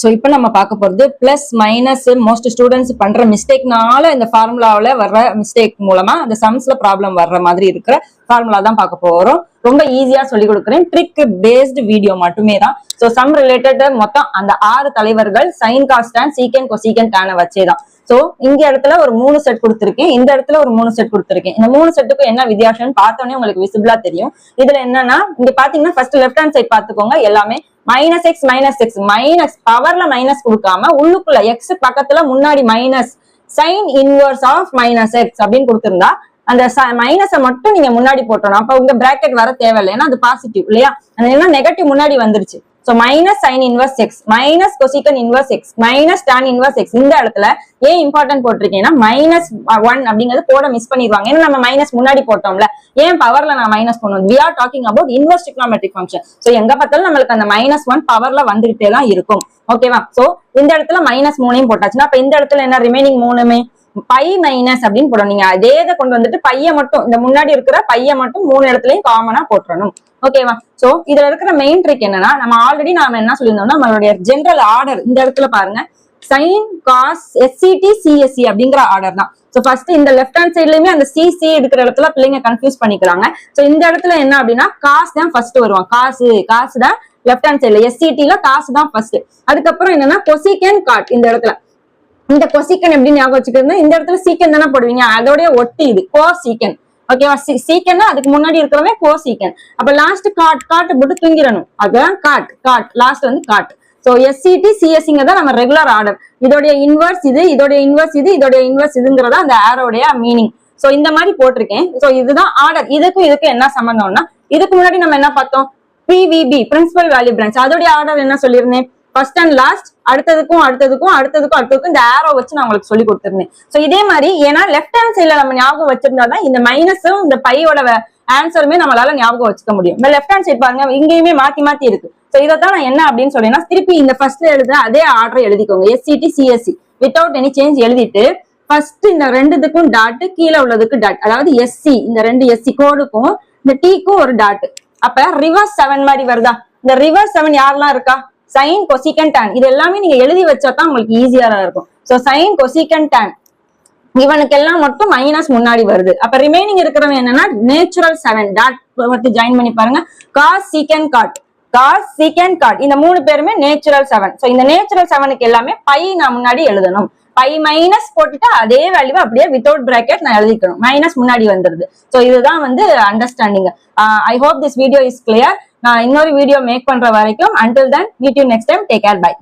So இப்போ நம்ம பார்க்க போறது பிளஸ் மைனஸ் மோஸ்ட் ஸ்டூடெண்ட்ஸ் பண்ற மிஸ்டேக்னால இந்த ஃபார்முலாவில வர்ற மிஸ்டேக் மூலமா அந்த சம்ஸ்ல ப்ராப்ளம் வர்ற மாதிரி இருக்கிற ஃபார்முலா தான் பார்க்க போறோம். ரொம்ப ஈஸியா சொல்லி கொடுக்குறேன். ட்ரிக் பேஸ்டு வீடியோ மட்டுமே தான். சோ சம் ரிலேட்டட் மொத்தம் அந்த 6 தலைவர்கள் சைன் காஸ் டான் சீக்கன் கொசீக்கன் டானை வச்சேதான். சோ இங்க இடத்துல ஒரு 3 செட் கொடுத்திருக்கேன், இந்த இடத்துல ஒரு 3 செட் கொடுத்திருக்கேன். இந்த 3 செட்டுக்கும் என்ன வித்தியாசம்னு பார்த்தோன்னே உங்களுக்கு விசிபிளா தெரியும். இதுல என்னன்னா இங்க பாத்தீங்கன்னா ஃபர்ஸ்ட் லெஃப்ட் ஹேண்ட் சைட் பாத்துக்கோங்க. எல்லாமே மைனஸ் எக்ஸ் மைனஸ் பவர்ல மைனஸ் கொடுக்காம உள்ளுக்குள்ள எக்ஸ் பக்கத்துல முன்னாடி minus sine inverse of minus x அப்படின்னு கொடுத்திருந்தா அந்த மைனஸை மட்டும் நீங்க முன்னாடி போட்டணும். அப்ப உங்க பிராக்கெட் வர தேவையில்லை, ஏன்னா அது பாசிட்டிவ் இல்லையா. அது நெகட்டிவ் முன்னாடி வந்துருச்சு. So minus sine inverse X minus cosecant inverse X minus tan inverse X. இந்த இடத்துல ஏன் இம்பார்ட்டன்ட் போட்டிருக்கேன்னா -1 அப்படிங்கிறது போட மிஸ் பண்ணிடுவாங்க. ஏன்னா நம்ம மைனஸ் முன்னாடி போட்டோம்ல, ஏன் பவர்ல நான் மைனஸ் பண்ணுவோம். we are talking about inverse trigonometric function. So எங்க பார்த்தாலும் நம்மளுக்கு அந்த -1 பவர்ல வந்துகிட்டே தான் இருக்கும். ஓகேவா. சோ இந்த இடத்துல -3 போட்டாச்சுன்னா அப்ப இந்த இடத்துல என்ன ரிமைனிங் 3மே பை மைனஸ் அப்படின்னு போடணும். நீங்க அதே இதை கொண்டு வந்துட்டு பைய மட்டும் இந்த முன்னாடி இருக்கிற பைய மட்டும் 3 இடத்துலயும் காமனா போட்டுறணும். ஓகேவா. சோ இதுல இருக்கிற மெயின் ட்ரிக் என்னன்னா நம்ம ஆல்ரெடி நாம என்ன சொல்லியிருந்தோம்னா நம்மளுடைய ஜெனரல் ஆர்டர் இந்த இடத்துல பாருங்க சைன் காஸ் எஸ்சிடி சிஎஸ்சி அப்படிங்கிற ஆர்டர் தான். சோ ஃபர்ஸ்ட் இந்த லெஃப்ட் ஹேண்ட் சைட்லயுமே அந்த சிசி இருக்கிற இடத்துல பிள்ளைங்க கன்ஃபியூஸ் பண்ணிக்கிறாங்க. சோ இந்த இடத்துல என்ன அப்படின்னா காசு தான் ஃபர்ஸ்ட் வருவான். காசு தான் லெஃப்ட் ஹேண்ட் சைட்ல, எஸ்சிடில காசு தான் ஃபர்ஸ்ட். அதுக்கப்புறம் என்னன்னா கொசிகன் காட். இந்த இடத்துல இந்த கொசிக்கன் எப்படி ஞாபகம் வச்சுக்கிறது, இந்த இடத்துல சீக்கன் தானே போடுவீங்க, அதோடய ஒட்டி இது கோ சீக்கன். ஓகேவா. சீக்கன் அதுக்கு முன்னாடி இருக்கிறவங்க கோ சீக்கன். அப்ப லாஸ்ட் காட் போட்டு தூங்கிடணும். அதுதான் காட் லாஸ்ட் வந்து காட். சோ எஸ்சிடி சிஎஸ்சிங்க தான் நம்ம ரெகுலர் ஆர்டர். இதோடைய இன்வர்ஸ் இது, இதோடைய இன்வர்ஸ் இது, இதோடைய இன்வர்ஸ் இதுங்கிறதா அந்த ஆரோடைய மீனிங். சோ இந்த மாதிரி போட்டிருக்கேன். சோ இதுதான் ஆர்டர். இதுக்கும் என்ன சம்பந்தம்னா இதுக்கு முன்னாடி நம்ம என்ன பார்த்தோம், பிவிபி பிரின்சிபல் வேல்யூ பிரான்ச். அதோடைய ஆர்டர் என்ன சொல்லியிருந்தேன், ஃபர்ஸ்ட் அண்ட் லாஸ்ட், அடுத்ததுக்கும் இந்த ஆரோ வச்சு நான் உங்களுக்கு சொல்லி கொடுத்திருந்தேன். சோ இதே மாதிரி ஏன்னா லெஃப்ட் ஹேண்ட் சைட்ல நம்ம ஞாபகம் வச்சிருந்தாதான் இந்த மைனஸும் இந்த பையோட ஆன்சருமே நம்மளால ஞாபகம் வச்சுக்க முடியும். இந்த லெஃப்ட் ஹேண்ட் சைட் பாருங்க இங்கேயுமே மாத்தி இருக்கு. சோ இதைத்தான் நான் என்ன அப்படின்னு சொல்றேன்னா திருப்பி இந்த ஃபர்ஸ்ட்ல எழுதுற அதே ஆர்டர் எழுதிக்கோங்க. SCD CSC without any change எழுதிட்டு ஃபர்ஸ்ட் இந்த ரெண்டுக்கும் டாட், கீழே உள்ளதுக்கு டாட். அதாவது எஸ்சி இந்த 2 எஸ்சி கோடுக்கும் இந்த டீக்கும் ஒரு டாட். அப்ப ரிவர்ஸ் 7 மாதிரி வருதா. இந்த ரிவர்ஸ் 7 யாரெல்லாம் இருக்கா, சைன் கொசிகன் டான். இது எல்லாமே நீங்க எழுதி வச்சாதான் உங்களுக்கு ஈஸியா இருக்கும். சோ சைன் கொசிகன் டான் இவனுக்கு எல்லாம் மட்டும் மைனஸ் முன்னாடி வருது. அப்ப ரிமைனிங் இருக்கிறவங்க என்னன்னா நேச்சுரல் 7 டாட் மட்டும் ஜாயின் பண்ணி பாருங்க. காஸ் சீக்கன் காட் இந்த 3 பேருமே நேச்சுரல் 7. சோ இந்த நேச்சுரல் 7க்கு எல்லாமே பை நான் முன்னாடி எழுதணும். பை மைனஸ் போட்டுட்டு அதே வேல்யூ அப்படியே வித்தவுட் பிராக்கெட் நான் எழுதிக்கணும். மைனஸ் முன்னாடி வந்துருது. சோ இதுதான் வந்து understanding. I hope this video is clear. நான் இன்னொரு வீடியோ மேக் பண்ற வரைக்கும் until then meet you next time. Take care. Bye.